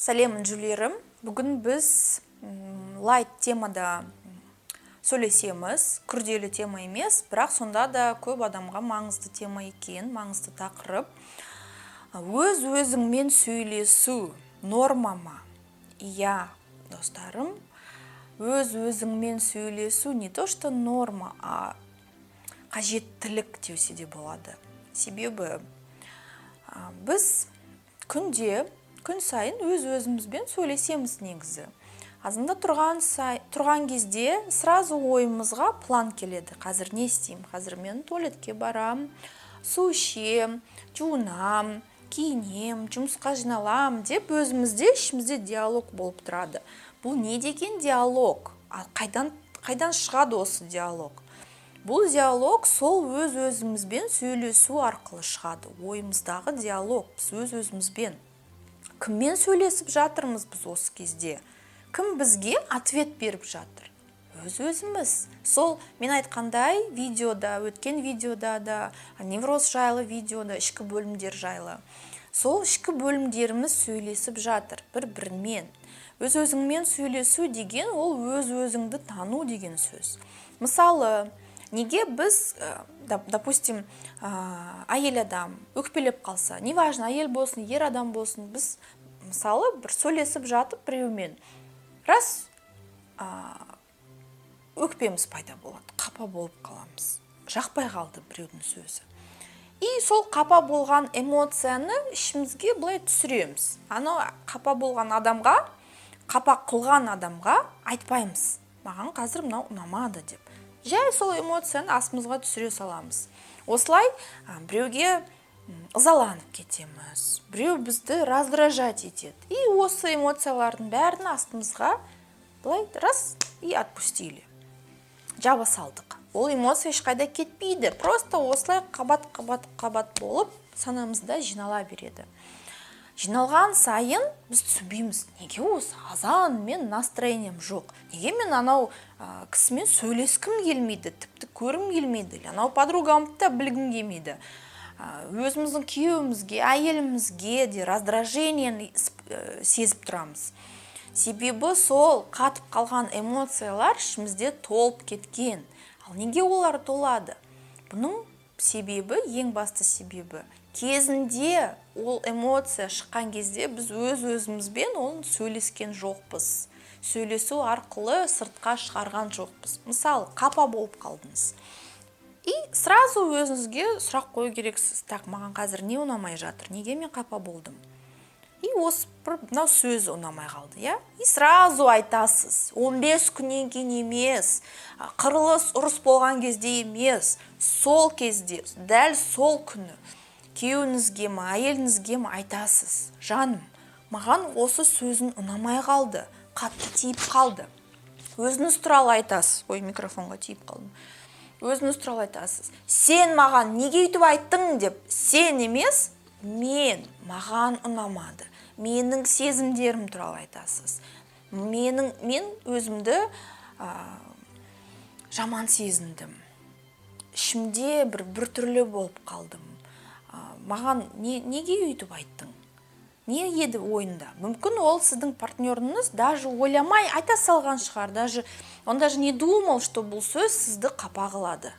Сәлем жүлерім. Бүгін біз лайт темада сөйлесеміз. Күрделі тема емес, бірақ сонда да көп адамға маңызды тема екен, маңызды тақырып. Өз-өзіңмен сөйлесу норма ма? Иә, достарым, өз-өзіңмен сөйлесу не то что норма, а қажеттілік деусе де болады. Себебі біз күн сайын өз-өзімізбен сөйлесеміз негізі. Азында тұрған кезде сразу ойымызға план келеді. Қазір не істеймін? Қазір мен туалетке барам, су ішем, жуынам, киінем, жұмысқа жиналам деп өзімізде ішімізде диалог болып тұрады. Бұл не деген диалог? Қайдан шығады осы диалог? Бұл диалог сол өз-өзімізбен сөйлесу арқылы шығады. Ойымыздағы диалог біз өз-өзімізбен. Кіммен сөйлесіп жатырмыз біз осы кезде? Кім бізге ответ беріп жатыр? Өз-өзіміз. Сол мен айтқандай өткен видеода да, невроз жайлы видеода, ішкі бөлімдер жайлы. Сол ішкі бөлімдеріміз сөйлесіп жатыр бір-бірімен. Өз-өзіңмен сөйлесу деген ол өз-өзіңді тану деген сөз. Мысалы, неге біз, допустим, әйел адам өкпелеп қалса, неважно, әйел болсын, ер адам болсын, біз, мысалы, бір сөйлесіп жатып біреумен, рас өкпеміз пайда болады, қапа болып қаламыз, жақпай қалды біреудің сөзі. И сол қапа болған эмоцияны ішімізге былай түсіреміз. Анау қапа болған адамға, қапа қылған адамға айтпаймыз. Маған қазір мынау ұнамады деп. Жай сол эмоцияны асымызға түсіре саламыз. Осылай біреуге ызаланып кетеміз. Біреу бізді раздражать етеді. И осы эмоциялардың бәрін астымызға былай раз и отпустили. Жаба салдық. Ол эмоция ешқайда кетпейді. Просто осылай қабат болып санамызда жинала береді. Жиналған сайын біз түсінбейміз, неге осы азан мен настроением жоқ, неге мен анау кісімен сөйлескім келмейді, тіпті көрім келмейді, анау подругамды да білгім келмейді. Өзіміздің күйеуімізге, әйелімізге де раздражениені сезіп тұрамыз. Себебі сол қатып қалған эмоциялар ішімізде толып кеткен. Ал неге олар толады? Бұның себебі, ең басты себебі, кезінде ол эмоция шыққан кезде біз өз-өзімізбен оны сөйлескен жоқпыз. Сөйлесу арқылы сыртқа шығарған жоқпыз. Мысалы, қапа болып қалдыңыз. И сразу өзіңізге сұрақ қою керексіз. Так, маған қазір не ұнамай жатыр? Неге мен қапа болдым? И осы мынау сөз ұнамай қалды, я? И сразу айтасыз. 15 күннен кейін емес, қырылыс ұрыс болған кезде емес, сол кезде, дәл сол күні күйеуіңізге ме, әйеліңізге ме айтасыз. Жаным, маған осы сөзін ұнамай қалды, қатты тиіп қалды. Өзіңіз туралы айтасыз. Ой, микрофонға тиіп қалдым. Өзіңіз туралы айтасыз. Сен маған неге өйтіп айттың деп, сен емес, маған ұнамады. Менің сезімдерім туралы айтасыз. Мен өзімді жаман сезіндім. Ішімде бір түрлі болып қалдым. Маған неге өйтіп айттың? Не еді ойында? Мүмкін ол сіздің партнеріңіз даже ойламай айта салған шығар. Он даже не думал, что бұл сөз сізді қапа қылады.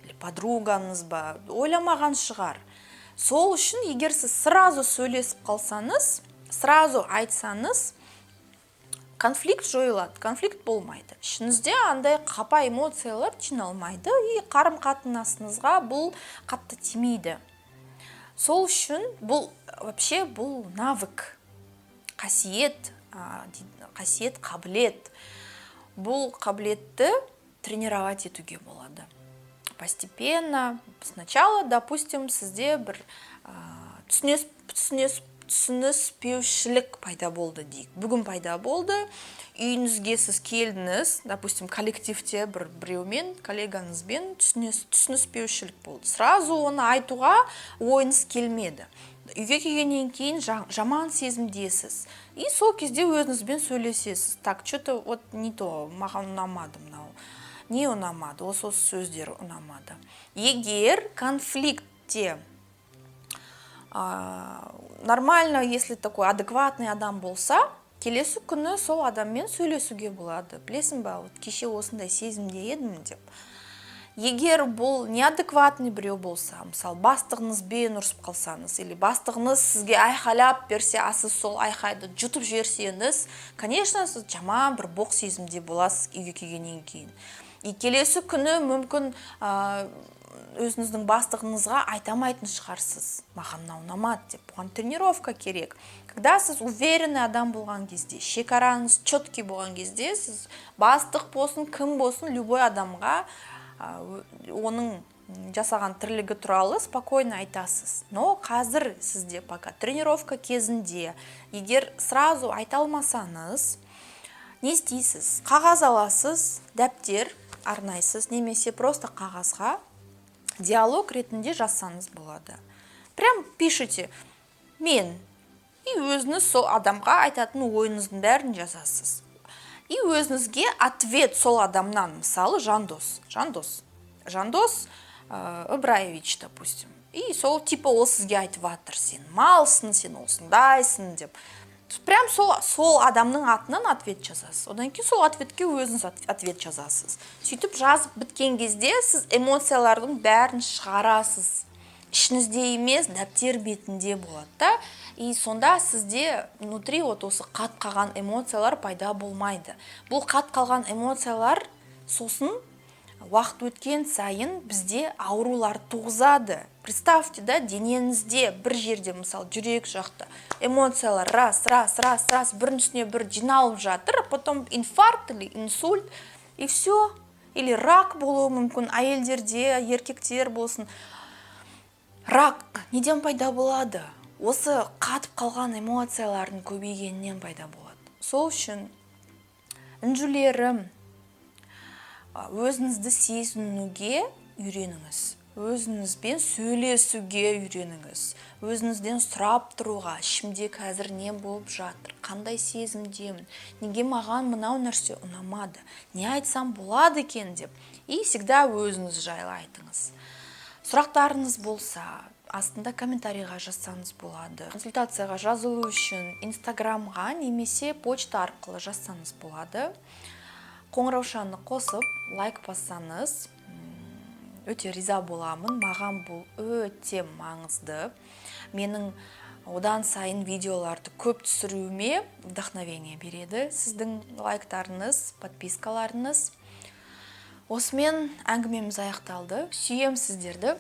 Или подругаңыз ба, ойламаған шығар. Сол үшін, егер сіз сразу сөйлесіп қалсаңыз, сразу айтсаңыз, конфликт жойылады, конфликт болмайды. Ішіңізде андай қапа эмоциялар жиналмайды, и қарым-қатынасыңызға бұл қатты тимейді. Сол үшін бұл навык, қасиет, қабілет. Бұл қабілетті тренировать етуге болады. Постепенно, сначала, допустим, сізде бір түсініспеушілік пайда болды дейік. Бүгін пайда болды, үйіңізге сіз келдіңіз, допустим, коллективте біреумен, коллегаңызбен түсініспеушілік болды. Сразу оны айтуға ойыңыз келмеді. Үйге келгеннен кейін жаман сезімдесіз. И сол кезде өзіңізбен сөйлесесіз. Так, что-то вот не то, маған ұнамады мынау. Не ұнамады, осы сөздер ұнамады. Егер конфликтте нормально, если такой адекватный адам болса, келесі күні сол адаммен сөйлесуге болады. Білесің ба, кеше осындай сезімде едім деп. Егер бұл неадекватный біреу болса, мысалы бастығыңызбен ұрысып қалсаңыз, или бастығыңыз сізге айқайлап берсе, сіз сол айқайды жұтып жіберсеңіз, конечно, сіз жаман бір боқ сезімде боласыз үйге келгеннен кейін. Келесі күні мүмкін өзіңіздің бастығыңызға айтамайтын шығарсыз, маған мынау ұнамады деп. Бұған тренировка керек. Когда сіз уверенный адам болған кезде, шекараңыз четкий болған кезде, сіз бастық болсын, кім болсын, любой адамға оның жасаған тірлігі туралы спокойно айтасыз. Но қазір сізде пока тренировка кезінде, егер сразу айта алмасаңыз, не істейсіз? Қағаз аласыз, дәптер арнайсыз, немесе просто қағазға диалог ретінде жазсаңыз болады. Прям пишите мен, и өзіңіз сол адамға айтатын ойыңыздың бәрін жазасыз. И өзіңізге ответ сол адамнан, мысалы Жандос Ыбраевич, допустим. И сол типа ол сізге айтып жатыр, сен малсың, сен осындайсың деп. Прям сол адамның атынан ответ жазасыз. Одан кейін сол ответке өзіңіз ответ жазасыз. Сөйтіп жазып біткен кезде сіз эмоциялардың бәрін шығарасыз. Ішіңізде емес, дәптер бетінде болады да. И сонда сізде внутри осы қат қалған эмоциялар пайда болмайды. Бұл қат қалған эмоциялар сосын уақыт өткен сайын бізде аурулар туғызады. Представьте, да, денеңізде бір жерде, мысалы, жүрек жақта эмоциялар раз, біріншісіне бір жиналып жатыр, а потом инфаркт или инсульт, и все. Или рак болуы мүмкін, әйелдерде, еркектер болсын. Рак неден пайда болады? Осы қатып қалған эмоциялардың көбейгеннен пайда болады. Сол үшін інжулерім, өзіңізді сезінуге үйреніңіз. Өзіңізбен сөйлесуге үйреніңіз. Өзіңізден сұрап тұруға, ішімде қазір не болып жатыр, қандай сезімдемін, неге маған мынау нәрсе ұнамады, не айтсам болады екен деп. И всегда өзіңіз жайлы айтыңыз. Сұрақтарыңыз болса, астында комментарийға жазсаңыз болады. Консультацияға жазылу үшін инстаграмға немесе почта арқылы жазсаңыз болады. Қоңыраушаны қосып, лайк бассаңыз, өте риза боламын. Маған бұл өте маңызды. Менің одан сайын видеоларды көп түсіруіме вдохновение береді. Сіздің лайктарыңыз, подпискаларыңыз. Осымен әңгімеміз аяқталды. Сүйем сіздерді.